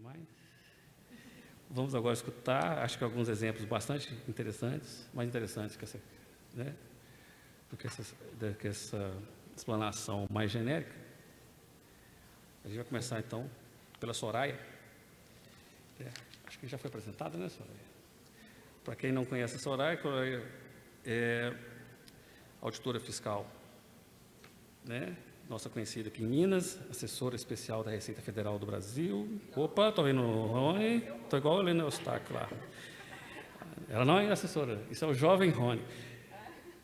demais. Vamos agora escutar, acho que alguns exemplos bastante interessantes, mais interessantes que essa, né, do que essa explanação mais genérica. A gente vai começar, então, pela Soraya. Acho que já foi apresentada, né, Soraya? Para quem não conhece a Soraya é auditora fiscal, né? Nossa conhecida aqui em Minas, assessora especial da Receita Federal do Brasil. Opa, estou vendo o Rony, estou igual a Helena Eustáquio lá. Ela não é assessora, isso é o jovem Rony.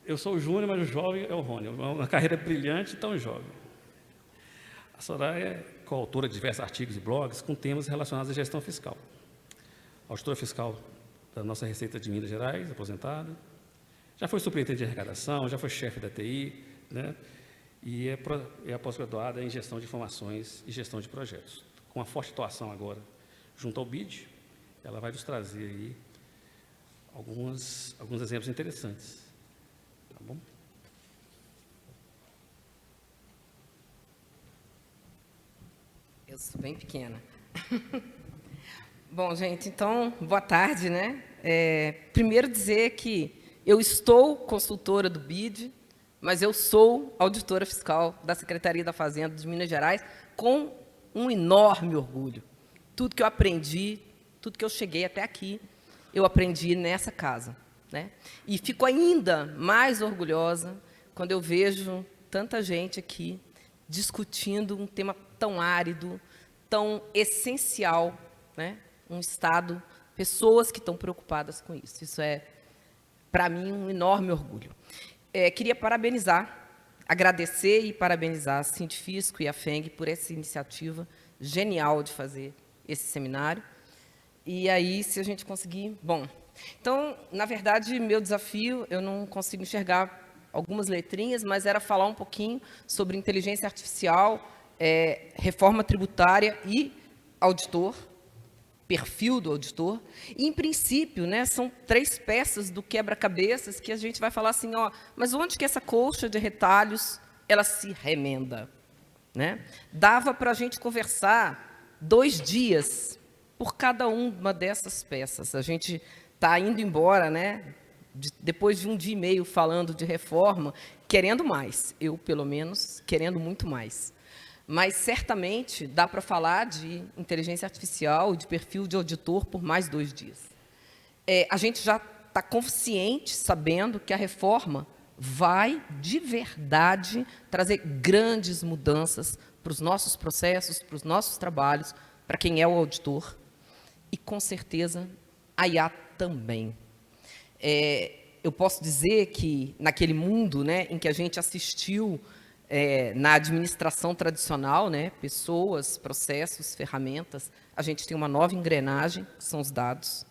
Eu sou o Júnior, mas o jovem é o Rony. Uma carreira brilhante, tão jovem. A Soraya é coautora de diversos artigos e blogs com temas relacionados à gestão fiscal. Auditora fiscal da nossa Receita de Minas Gerais, aposentada. Já foi superintendente de arrecadação, já foi chefe da TI, né? E é pós-graduada em gestão de informações e gestão de projetos. Com uma forte atuação agora junto ao BID, ela vai nos trazer aí alguns exemplos interessantes. Tá bom? Eu sou bem pequena. Bom, gente, então, boa tarde, né? Primeiro dizer que eu estou consultora do BID, mas eu sou auditora fiscal da Secretaria da Fazenda de Minas Gerais com um enorme orgulho. Tudo que eu aprendi, tudo que eu cheguei até aqui, eu aprendi nessa casa, né? E fico ainda mais orgulhosa quando eu vejo tanta gente aqui discutindo um tema tão árido, tão essencial, né? Um Estado, pessoas que estão preocupadas com isso. Isso é, para mim, um enorme orgulho. Queria parabenizar, agradecer e parabenizar a Sindifisco e a FENG por essa iniciativa genial de fazer esse seminário. E aí, se a gente conseguir... Bom, então, na verdade, meu desafio, eu não consigo enxergar algumas letrinhas, mas era falar um pouquinho sobre inteligência artificial, reforma tributária e auditor, perfil do auditor. E, em princípio, né, são 3 peças do quebra-cabeças que a gente vai falar assim, ó, mas onde que essa colcha de retalhos ela se remenda? Né? Dava para a gente conversar 2 dias por cada uma dessas peças. A gente está indo embora, né, depois de 1 dia e meio falando de reforma, querendo mais. Eu, pelo menos, querendo muito mais. Mas, certamente, dá para falar de inteligência artificial e de perfil de auditor por mais 2 dias. A gente já está consciente, sabendo que a reforma vai, de verdade, trazer grandes mudanças para os nossos processos, para os nossos trabalhos, para quem é o auditor, e, com certeza, a IA também. Eu posso dizer que, naquele mundo, né, em que a gente assistiu na administração tradicional, né, pessoas, processos, ferramentas, a gente tem uma nova engrenagem, que são os dados.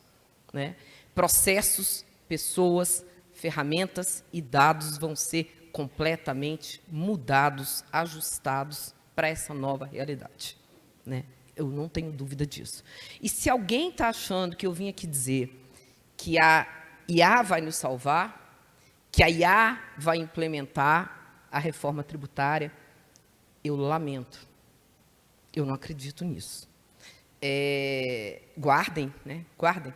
Né? Processos, pessoas, ferramentas e dados vão ser completamente mudados, ajustados para essa nova realidade. Né? Eu não tenho dúvida disso. E se alguém está achando que eu vim aqui dizer que a IA vai nos salvar, que a IA vai implementar a reforma tributária, eu lamento. Eu não acredito nisso. Guardem, né? Guardem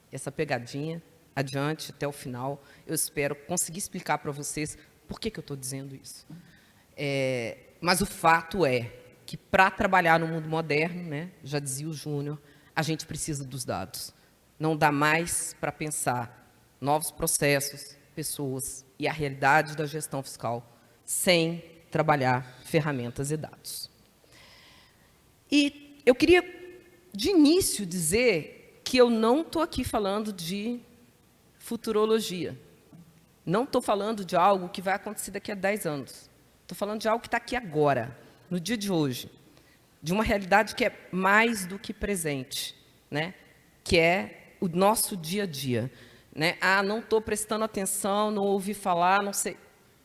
essa pegadinha adiante até o final. Eu espero conseguir explicar para vocês por que eu estou dizendo isso. Mas o fato é que, para trabalhar no mundo moderno, né, já dizia o Júnior, a gente precisa dos dados. Não dá mais para pensar novos processos, pessoas e a realidade da gestão fiscal sem trabalhar ferramentas e dados. E eu queria, de início, dizer que eu não estou aqui falando de futurologia. Não estou falando de algo que vai acontecer daqui a 10 anos. Estou falando de algo que está aqui agora, no dia de hoje. De uma realidade que é mais do que presente, né? Que é o nosso dia a dia. Né? Não estou prestando atenção, não ouvi falar, não sei...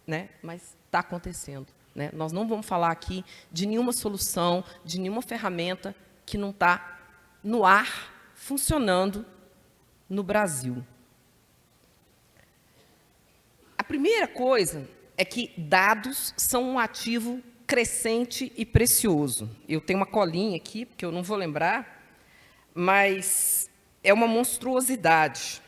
Né? Mas está acontecendo. Né? Nós não vamos falar aqui de nenhuma solução, de nenhuma ferramenta que não está no ar, funcionando no Brasil. A primeira coisa é que dados são um ativo crescente e precioso. Eu tenho uma colinha aqui, porque eu não vou lembrar, mas é uma monstruosidade,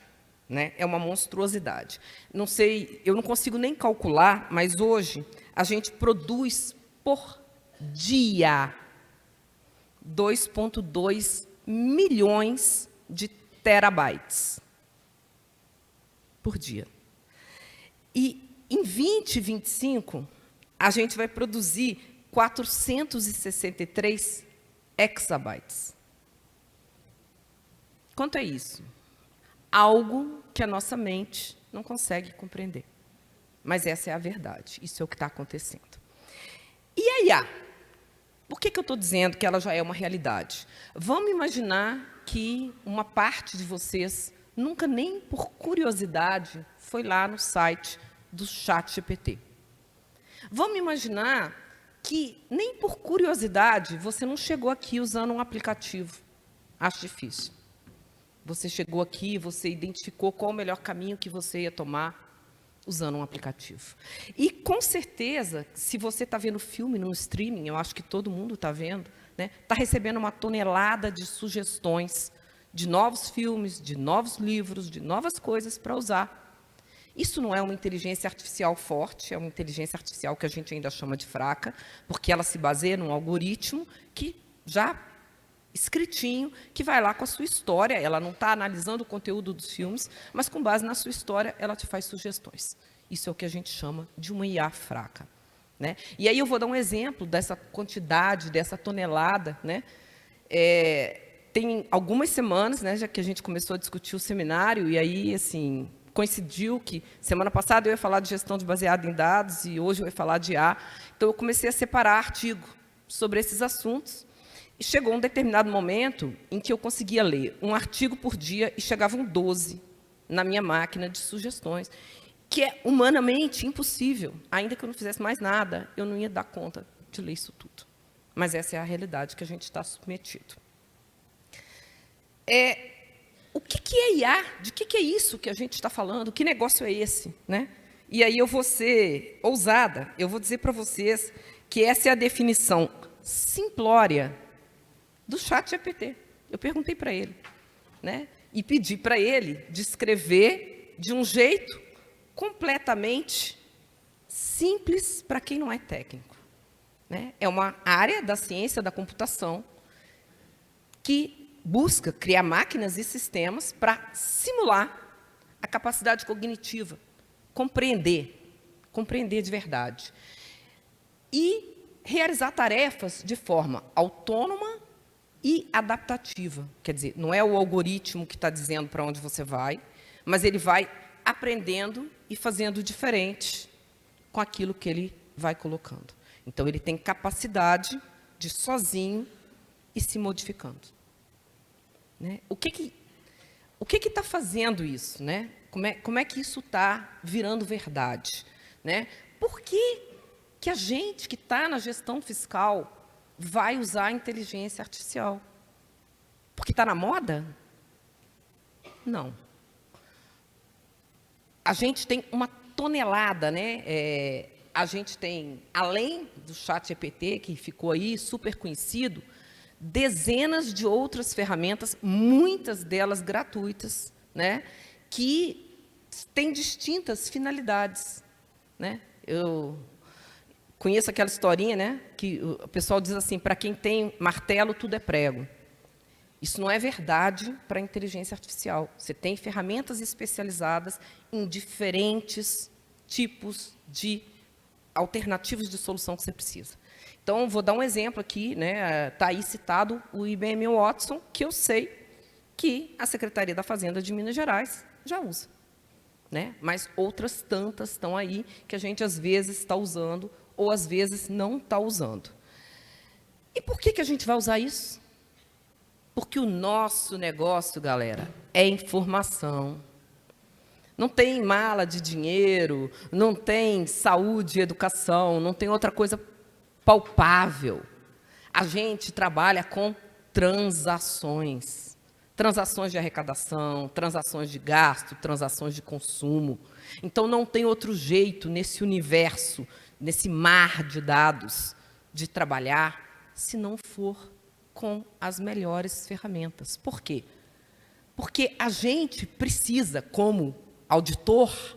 né? É uma monstruosidade. Não sei, eu não consigo nem calcular, mas hoje a gente produz por dia 2,2 milhões de terabytes por dia. E em 2025, a gente vai produzir 463 exabytes. Quanto é isso? Algo que a nossa mente não consegue compreender. Mas essa é a verdade, isso é o que está acontecendo. E a IA? Por que eu estou dizendo que ela já é uma realidade? Vamos imaginar que uma parte de vocês nunca nem por curiosidade foi lá no site do ChatGPT. Vamos imaginar que nem por curiosidade você não chegou aqui usando um aplicativo. Acho difícil. Você chegou aqui, você identificou qual o melhor caminho que você ia tomar usando um aplicativo. E, com certeza, se você está vendo filme no streaming, eu acho que todo mundo está vendo, né, está recebendo uma tonelada de sugestões de novos filmes, de novos livros, de novas coisas para usar. Isso não é uma inteligência artificial forte, é uma inteligência artificial que a gente ainda chama de fraca, porque ela se baseia num algoritmo que já escritinho, que vai lá com a sua história, ela não está analisando o conteúdo dos filmes, mas com base na sua história, ela te faz sugestões. Isso é o que a gente chama de uma IA fraca, né? E aí eu vou dar um exemplo dessa quantidade, dessa tonelada, né? Tem algumas semanas, né, já que a gente começou a discutir o seminário, e aí, assim, coincidiu que semana passada eu ia falar de gestão de baseado em dados e hoje eu ia falar de IA. Então, eu comecei a separar artigo sobre esses assuntos. E chegou um determinado momento em que eu conseguia ler um artigo por dia e chegavam 12 na minha máquina de sugestões, que é humanamente impossível. Ainda que eu não fizesse mais nada, eu não ia dar conta de ler isso tudo. Mas essa é a realidade que a gente está submetido. O que é IA? De que é isso que a gente está falando? Que negócio é esse, né? E aí eu vou ser ousada, eu vou dizer para vocês que essa é a definição simplória do ChatGPT. Eu perguntei para ele, né? E pedi para ele descrever de um jeito completamente simples para quem não é técnico, né? É uma área da ciência da computação que busca criar máquinas e sistemas para simular a capacidade cognitiva, compreender de verdade, e realizar tarefas de forma autônoma e adaptativa. Quer dizer, não é o algoritmo que está dizendo para onde você vai, mas ele vai aprendendo e fazendo diferente com aquilo que ele vai colocando. Então, ele tem capacidade de sozinho ir se modificando, né? O que está fazendo isso, né? Como é que isso está virando verdade, né? Por que a gente que está na gestão fiscal vai usar a inteligência artificial? Porque está na moda? Não. A gente tem uma tonelada, né? A gente tem, além do ChatGPT, que ficou aí super conhecido, dezenas de outras ferramentas, muitas delas gratuitas, né? Que têm distintas finalidades, né? Eu conheço aquela historinha, né, que o pessoal diz assim, para quem tem martelo, tudo é prego. Isso não é verdade para a inteligência artificial. Você tem ferramentas especializadas em diferentes tipos de alternativas de solução que você precisa. Então, vou dar um exemplo aqui, né, está aí citado o IBM Watson, que eu sei que a Secretaria da Fazenda de Minas Gerais já usa, né? Mas outras tantas estão aí que a gente, às vezes, está usando ou, às vezes, não está usando. E por que a gente vai usar isso? Porque o nosso negócio, galera, é informação. Não tem mala de dinheiro, não tem saúde e educação, não tem outra coisa palpável. A gente trabalha com transações. Transações de arrecadação, transações de gasto, transações de consumo. Então, não tem outro jeito nesse universo, nesse mar de dados, de trabalhar, se não for com as melhores ferramentas. Por quê? Porque a gente precisa, como auditor,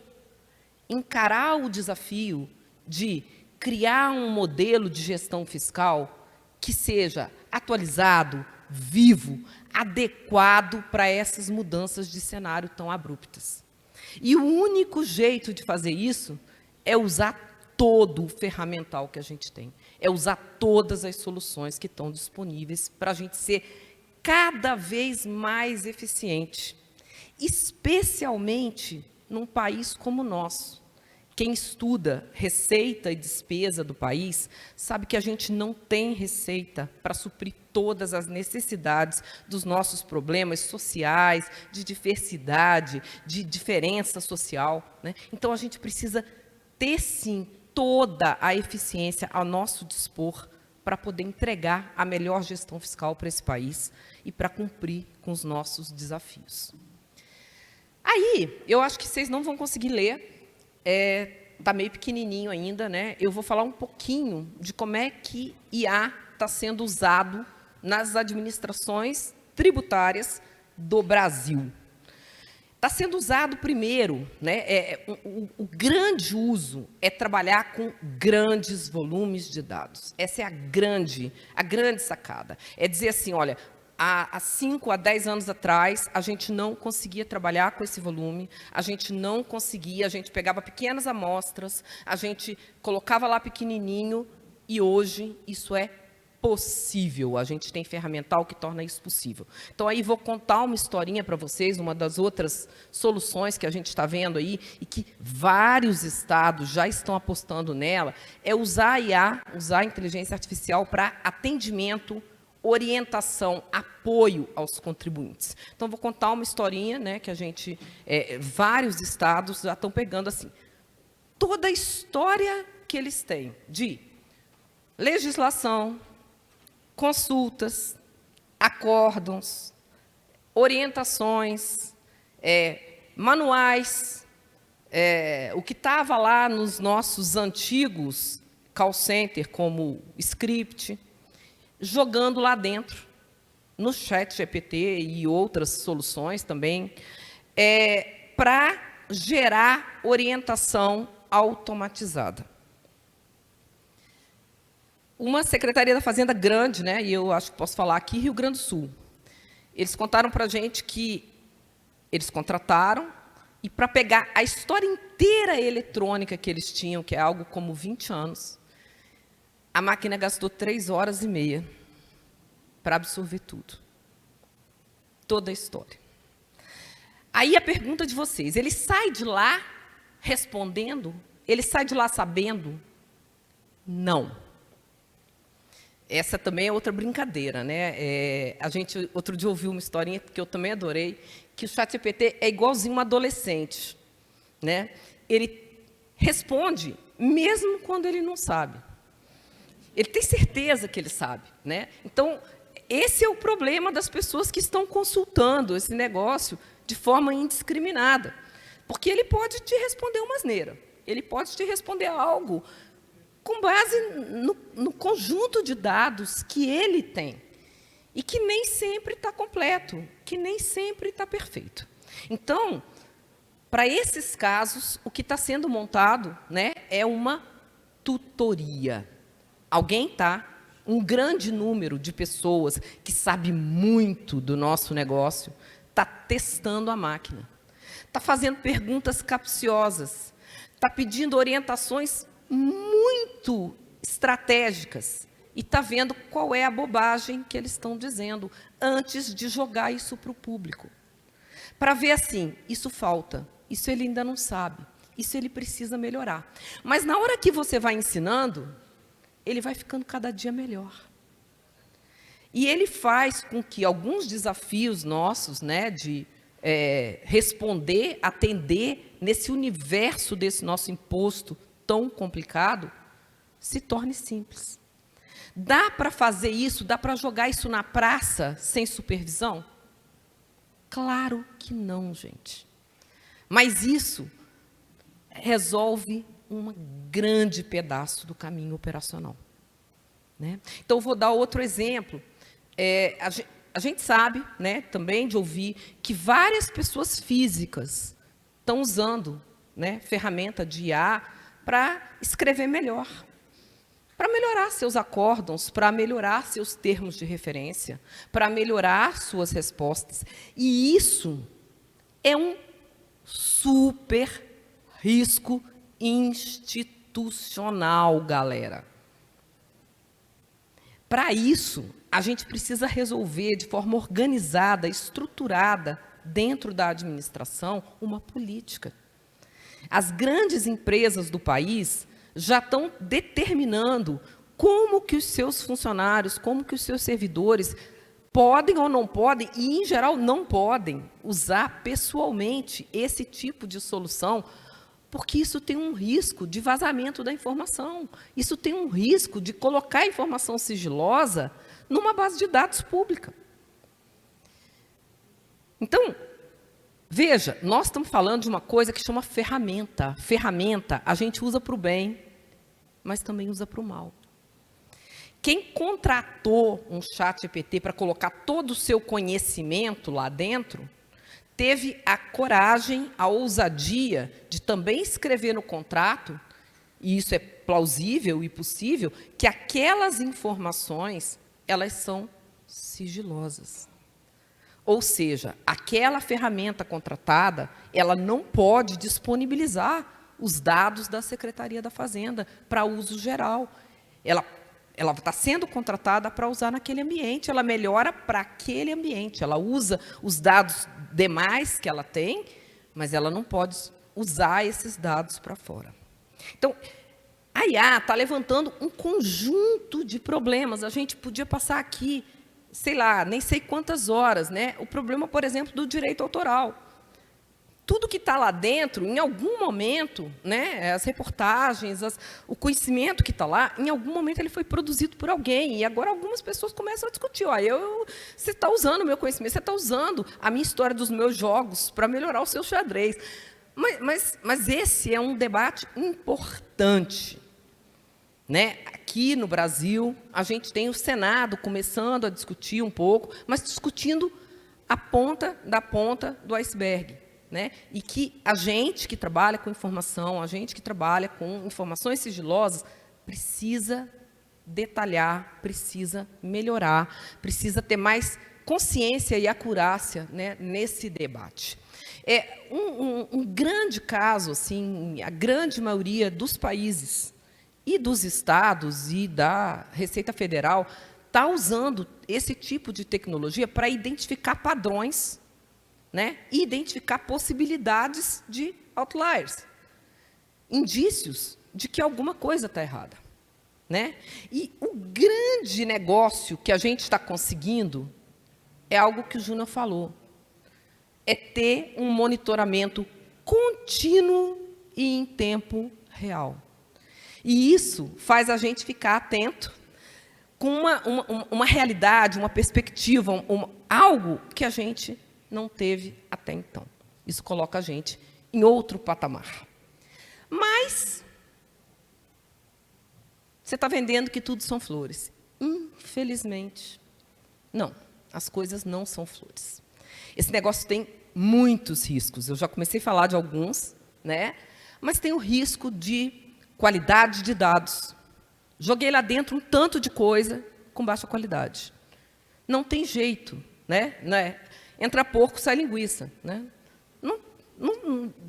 encarar o desafio de criar um modelo de gestão fiscal que seja atualizado, vivo, adequado para essas mudanças de cenário tão abruptas. E o único jeito de fazer isso é usar todo o ferramental que a gente tem, é usar todas as soluções que estão disponíveis para a gente ser cada vez mais eficiente, especialmente num país como o nosso. Quem estuda receita e despesa do país sabe que a gente não tem receita para suprir todas as necessidades dos nossos problemas sociais, de diversidade, de diferença social, né? Então, a gente precisa ter, sim, toda a eficiência ao nosso dispor para poder entregar a melhor gestão fiscal para esse país e para cumprir com os nossos desafios. Aí, eu acho que vocês não vão conseguir ler, está meio pequenininho ainda, né? Eu vou falar um pouquinho de como é que IA está sendo usado nas administrações tributárias do Brasil. Está sendo usado primeiro, né? O grande uso é trabalhar com grandes volumes de dados. Essa é a grande sacada. É dizer assim, olha, há 5 a 10 anos atrás, a gente não conseguia trabalhar com esse volume, a gente não conseguia, a gente pegava pequenas amostras, a gente colocava lá pequenininho, e hoje isso é possível. A gente tem ferramental que torna isso possível. Então, aí vou contar uma historinha para vocês, uma das outras soluções que a gente está vendo aí, e que vários estados já estão apostando nela, é usar a IA, usar a inteligência artificial para atendimento, orientação, apoio aos contribuintes. Então, vou contar uma historinha, né, que a gente, vários estados já estão pegando assim, toda a história que eles têm de legislação, consultas, acórdãos, orientações, manuais, o que estava lá nos nossos antigos call center, como script, jogando lá dentro, no ChatGPT e outras soluções também, para gerar orientação automatizada. Uma Secretaria da Fazenda grande, né, e eu acho que posso falar aqui, Rio Grande do Sul. Eles contaram para a gente que eles contrataram, e para pegar a história inteira eletrônica que eles tinham, que é algo como 20 anos, a máquina gastou 3 horas e meia para absorver tudo. Toda a história. Aí a pergunta de vocês, ele sai de lá respondendo? Ele sai de lá sabendo? Não. Essa também é outra brincadeira, né? A gente, outro dia, ouviu uma historinha que eu também adorei, que o ChatGPT é igualzinho um adolescente, né? Ele responde mesmo quando ele não sabe. Ele tem certeza que ele sabe, né? Então, esse é o problema das pessoas que estão consultando esse negócio de forma indiscriminada. Porque ele pode te responder uma asneira, ele pode te responder algo com base no conjunto de dados que ele tem, e que nem sempre está completo, que nem sempre está perfeito. Então, para esses casos, o que está sendo montado, né, é uma tutoria. Alguém um grande número de pessoas que sabe muito do nosso negócio, está testando a máquina, está fazendo perguntas capciosas, está pedindo orientações muito estratégicas e está vendo qual é a bobagem que eles estão dizendo antes de jogar isso para o público. Para ver assim, isso falta, isso ele ainda não sabe, isso ele precisa melhorar. Mas na hora que você vai ensinando, ele vai ficando cada dia melhor. E ele faz com que alguns desafios nossos, né, de responder, atender nesse universo desse nosso imposto tão complicado, se torne simples. Dá para fazer isso, dá para jogar isso na praça sem supervisão? Claro que não, gente. Mas isso resolve um grande pedaço do caminho operacional, né? Então, vou dar outro exemplo. A gente sabe, né, também de ouvir que várias pessoas físicas estão usando, né, ferramenta de IA para escrever melhor, para melhorar seus acórdãos, para melhorar seus termos de referência, para melhorar suas respostas. E isso é um super risco institucional, galera. Para isso, a gente precisa resolver de forma organizada, estruturada, dentro da administração, uma política. As grandes empresas do país já estão determinando como que os seus funcionários, como que os seus servidores podem ou não podem, e, em geral, não podem usar pessoalmente esse tipo de solução, porque isso tem um risco de vazamento da informação. Isso tem um risco de colocar a informação sigilosa numa base de dados pública. Então, veja, nós estamos falando de uma coisa que chama ferramenta. Ferramenta a gente usa para o bem, mas também usa para o mal. Quem contratou um ChatGPT para colocar todo o seu conhecimento lá dentro, teve a coragem, a ousadia de também escrever no contrato, e isso é plausível e possível, que aquelas informações, elas são sigilosas. Ou seja, aquela ferramenta contratada, ela não pode disponibilizar os dados da Secretaria da Fazenda para uso geral. Ela está sendo contratada para usar naquele ambiente, ela melhora para aquele ambiente, ela usa os dados demais que ela tem, mas ela não pode usar esses dados para fora. Então, a IA está levantando um conjunto de problemas. A gente podia passar aqui, sei lá, nem sei quantas horas, né? O problema, por exemplo, do direito autoral. Tudo que está lá dentro, em algum momento, né, as reportagens, o conhecimento que está lá, em algum momento ele foi produzido por alguém. E agora algumas pessoas começam a discutir. Ó, você está usando o meu conhecimento, você está usando a minha história dos meus jogos para melhorar o seu xadrez. Mas esse é um debate importante. Né? Aqui no Brasil, a gente tem o Senado começando a discutir um pouco, mas discutindo a ponta da ponta do iceberg. Né? E que a gente que trabalha com informação, a gente que trabalha com informações sigilosas, precisa detalhar, precisa melhorar, precisa ter mais consciência e acurácia, né, nesse debate. Um grande caso, assim, a grande maioria dos países e dos estados e da Receita Federal está usando esse tipo de tecnologia para identificar padrões, né, e identificar possibilidades de outliers, indícios de que alguma coisa está errada. Né? E o grande negócio que a gente está conseguindo é algo que o Júnior falou, é ter um monitoramento contínuo e em tempo real. E isso faz a gente ficar atento com uma realidade, uma perspectiva, algo que a gente não teve até então. Isso coloca a gente em outro patamar. Mas você está vendendo que tudo são flores. Infelizmente, não. As coisas não são flores. Esse negócio tem muitos riscos. Eu já comecei a falar de alguns, né? Mas tem o risco de qualidade de dados. Joguei lá dentro um tanto de coisa com baixa qualidade. Não tem jeito, né? Entra porco, sai linguiça, né?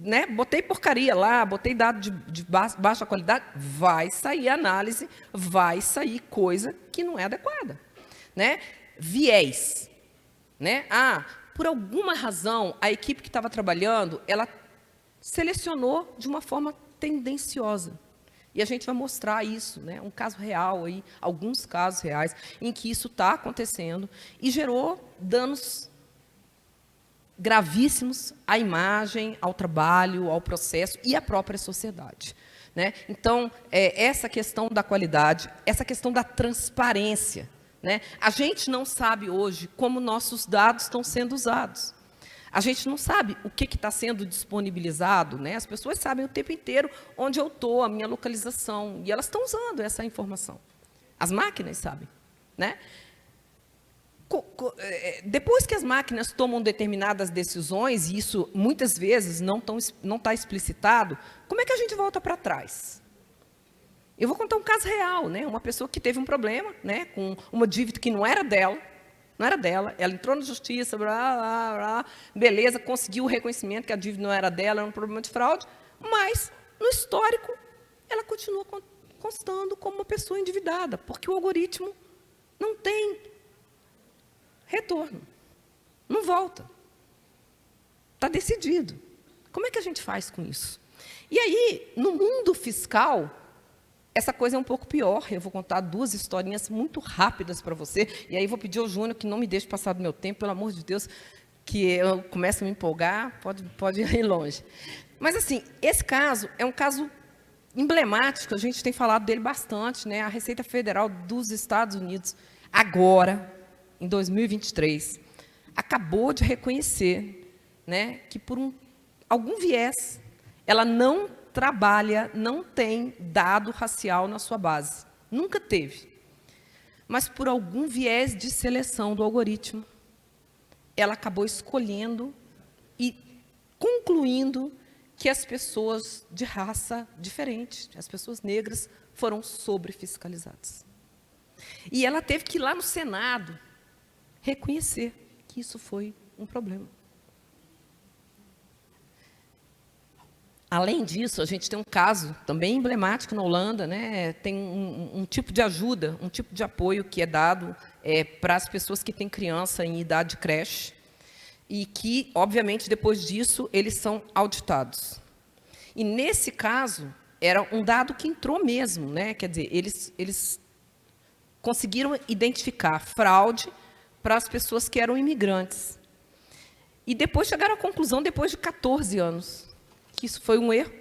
Né? Botei porcaria lá, botei dado de baixa qualidade, vai sair análise, vai sair coisa que não é adequada. Né? Viés. Né? Por alguma razão, a equipe que estava trabalhando, ela selecionou de uma forma tendenciosa. E a gente vai mostrar isso, né? Um caso real, aí, alguns casos reais, em que isso está acontecendo e gerou danos gravíssimos à imagem, ao trabalho, ao processo e à própria sociedade. Né? Então, essa questão da qualidade, essa questão da transparência. Né? A gente não sabe hoje como nossos dados estão sendo usados. A gente não sabe o que está sendo disponibilizado. Né? As pessoas sabem o tempo inteiro onde eu estou, a minha localização, e elas estão usando essa informação. As máquinas sabem. Né? depois que as máquinas tomam determinadas decisões, e isso muitas vezes não está explicitado, como é que a gente volta para trás? Eu vou contar um caso real, né? Uma pessoa que teve um problema, né, com uma dívida que não era dela, ela entrou na justiça, beleza, conseguiu o reconhecimento que a dívida não era dela, era um problema de fraude, mas, no histórico, ela continua constando como uma pessoa endividada, porque o algoritmo não tem retorno, não volta. Está decidido. Como é que a gente faz com isso? E aí, no mundo fiscal, essa coisa é um pouco pior. Eu vou contar 2 historinhas muito rápidas para você, e aí vou pedir ao Júnior que não me deixe passar do meu tempo, pelo amor de Deus, que eu começo a me empolgar, pode ir longe. Mas, assim, esse caso é um caso emblemático, a gente tem falado dele bastante, né? A Receita Federal dos Estados Unidos, agora, em 2023, acabou de reconhecer, né, que, por algum viés, ela não trabalha, não tem dado racial na sua base. Nunca teve. Mas, por algum viés de seleção do algoritmo, ela acabou escolhendo e concluindo que as pessoas de raça diferente, as pessoas negras, foram sobrefiscalizadas. E ela teve que ir lá no Senado reconhecer que isso foi um problema. Além disso, a gente tem um caso também emblemático na Holanda, né? Tem um tipo de ajuda, um tipo de apoio que é dado para as pessoas que têm criança em idade de creche e que, obviamente, depois disso, eles são auditados. E, nesse caso, era um dado que entrou mesmo, né? Quer dizer, eles conseguiram identificar fraude para as pessoas que eram imigrantes. E depois chegaram à conclusão, depois de 14 anos, que isso foi um erro,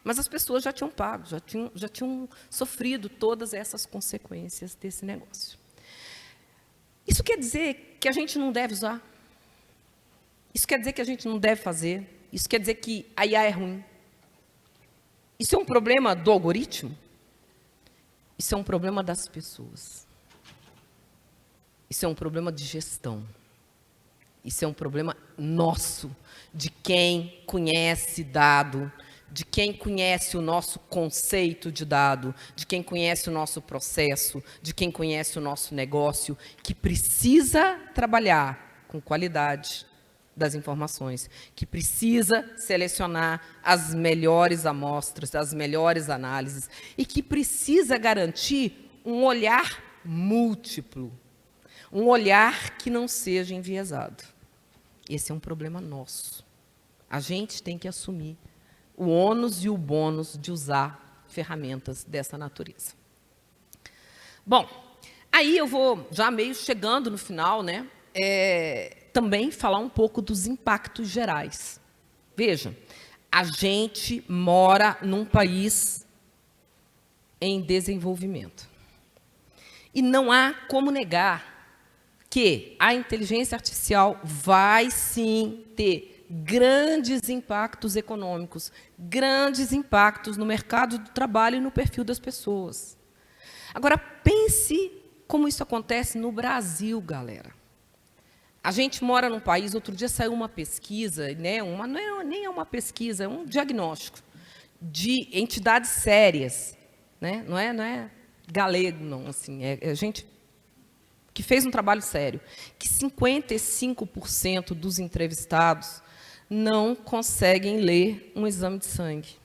mas as pessoas já tinham pago, já tinham sofrido todas essas consequências desse negócio. Isso quer dizer que a gente não deve usar? Isso quer dizer que a gente não deve fazer? Isso quer dizer que a IA é ruim? Isso é um problema do algoritmo? Isso é um problema das pessoas. Isso é um problema de gestão. Isso é um problema nosso, de quem conhece dado, de quem conhece o nosso conceito de dado, de quem conhece o nosso processo, de quem conhece o nosso negócio, que precisa trabalhar com qualidade das informações, que precisa selecionar as melhores amostras, as melhores análises, e que precisa garantir um olhar múltiplo, um olhar que não seja enviesado. Esse é um problema nosso. A gente tem que assumir o ônus e o bônus de usar ferramentas dessa natureza. Bom, aí eu vou, já meio chegando no final, né, também falar um pouco dos impactos gerais. Veja, a gente mora num país em desenvolvimento. E não há como negar que a inteligência artificial vai, sim, ter grandes impactos econômicos, grandes impactos no mercado do trabalho e no perfil das pessoas. Agora, pense como isso acontece no Brasil, galera. A gente mora num país, outro dia saiu uma pesquisa, né, nem é uma pesquisa, é um diagnóstico de entidades sérias, né, não é galego, não, assim, é gente que fez um trabalho sério, que 55% dos entrevistados não conseguem ler um exame de sangue.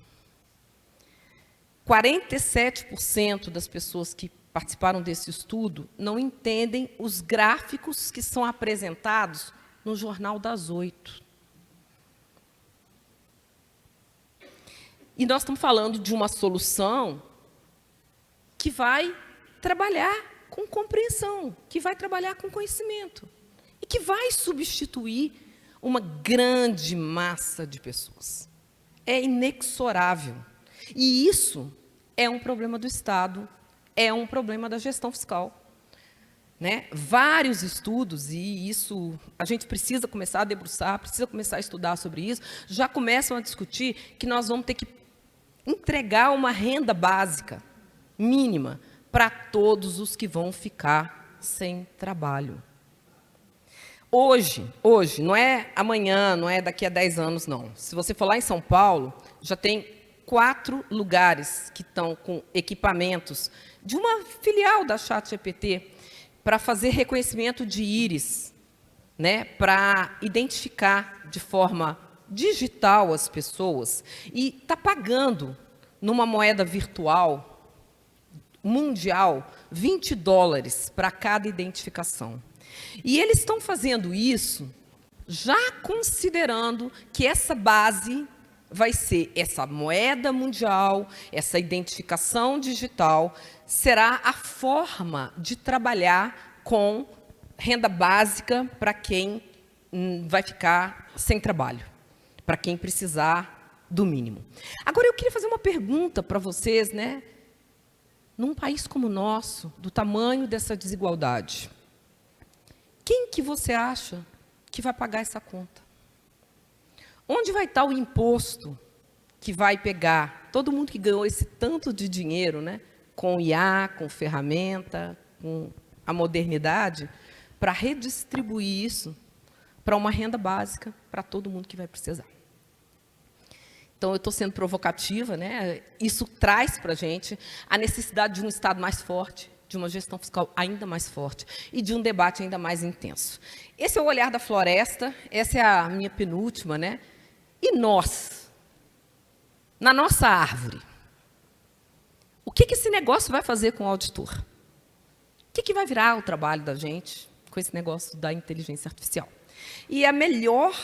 47% das pessoas que participaram desse estudo não entendem os gráficos que são apresentados no Jornal das 8. E nós estamos falando de uma solução que vai trabalhar com compreensão, que vai trabalhar com conhecimento e que vai substituir uma grande massa de pessoas. É inexorável. E isso é um problema do Estado, é um problema da gestão fiscal. Né? Vários estudos, e isso a gente precisa começar a debruçar, precisa começar a estudar sobre isso, já começam a discutir que nós vamos ter que entregar uma renda básica, mínima, para todos os que vão ficar sem trabalho. Hoje, não é amanhã, não é daqui a 10 anos, não. Se você for lá em São Paulo, já tem 4 lugares que estão com equipamentos de uma filial da ChatGPT para fazer reconhecimento de íris, né, para identificar de forma digital as pessoas e está pagando numa moeda virtual mundial $20 para cada identificação. E eles estão fazendo isso já considerando que essa base vai ser essa moeda mundial, essa identificação digital, será a forma de trabalhar com renda básica para quem vai ficar sem trabalho, para quem precisar do mínimo. Agora, eu queria fazer uma pergunta para vocês, né? Num país como o nosso, do tamanho dessa desigualdade, quem que você acha que vai pagar essa conta? Onde vai estar o imposto que vai pegar todo mundo que ganhou esse tanto de dinheiro, né, com IA, com ferramenta, com a modernidade, para redistribuir isso para uma renda básica para todo mundo que vai precisar? Então, eu estou sendo provocativa, né? Isso traz para a gente a necessidade de um Estado mais forte, de uma gestão fiscal ainda mais forte e de um debate ainda mais intenso. Esse é o olhar da floresta, essa é a minha penúltima, né? E nós, na nossa árvore, o que esse negócio vai fazer com o auditor? O que vai virar o trabalho da gente com esse negócio da inteligência artificial? E a melhor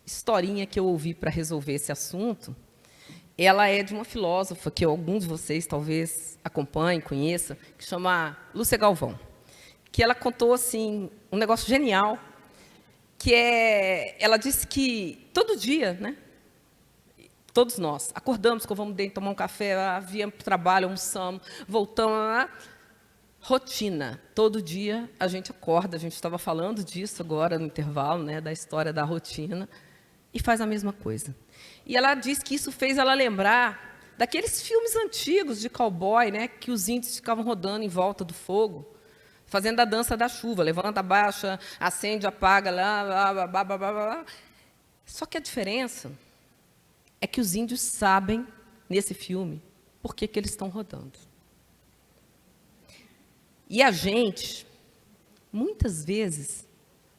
historinha que eu ouvi para resolver esse assunto, ela é de uma filósofa que alguns de vocês talvez acompanhem, conheçam, que chama Lúcia Galvão, que ela contou assim um negócio genial, que ela disse que todo dia, né, todos nós acordamos, escovamos o dente, tomamos um café, viemos para o trabalho, almoçamos, voltamos, rotina. Todo dia a gente acorda, a gente estava falando disso agora no intervalo, né, da história da rotina, e faz a mesma coisa. E ela diz que isso fez ela lembrar daqueles filmes antigos de cowboy, né, que os índios ficavam rodando em volta do fogo, fazendo a dança da chuva, levanta, abaixa, acende, apaga, lá. Só que a diferença é que os índios sabem, nesse filme, por que eles estão rodando. E a gente, muitas vezes,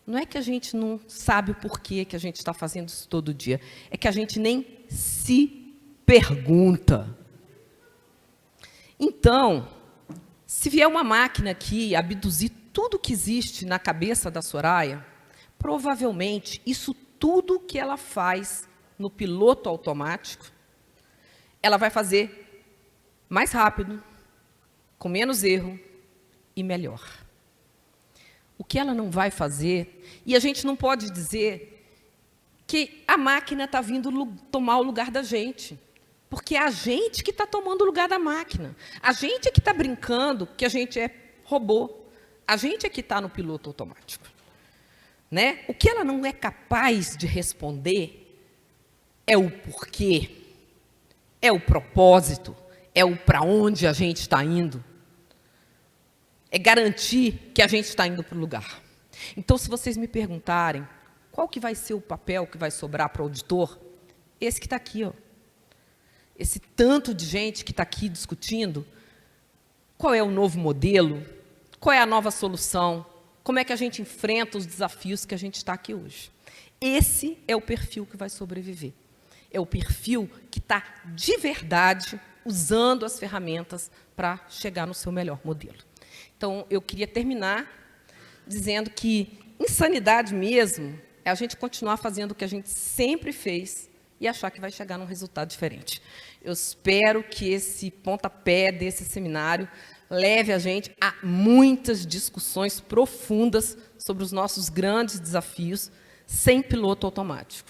não é que a gente não sabe o porquê que a gente está fazendo isso todo dia, é que a gente nem se pergunta. Então, se vier uma máquina aqui abduzir tudo que existe na cabeça da Soraya, provavelmente isso tudo que ela faz no piloto automático, ela vai fazer mais rápido, com menos erro e melhor. O que ela não vai fazer, e a gente não pode dizer que a máquina está vindo tomar o lugar da gente, porque é a gente que está tomando o lugar da máquina. A gente é que está brincando que a gente é robô. A gente é que está no piloto automático. Né? O que ela não é capaz de responder é o porquê, é o propósito, é o para onde a gente está indo. É garantir que a gente está indo para o lugar. Então, se vocês me perguntarem qual que vai ser o papel que vai sobrar para o auditor, esse que está aqui, ó. Esse tanto de gente que está aqui discutindo, qual é o novo modelo, qual é a nova solução, como é que a gente enfrenta os desafios que a gente está aqui hoje. Esse é o perfil que vai sobreviver. É o perfil que está, de verdade, usando as ferramentas para chegar no seu melhor modelo. Então, eu queria terminar dizendo que insanidade mesmo é a gente continuar fazendo o que a gente sempre fez e achar que vai chegar num resultado diferente. Eu espero que esse pontapé desse seminário leve a gente a muitas discussões profundas sobre os nossos grandes desafios sem piloto automático.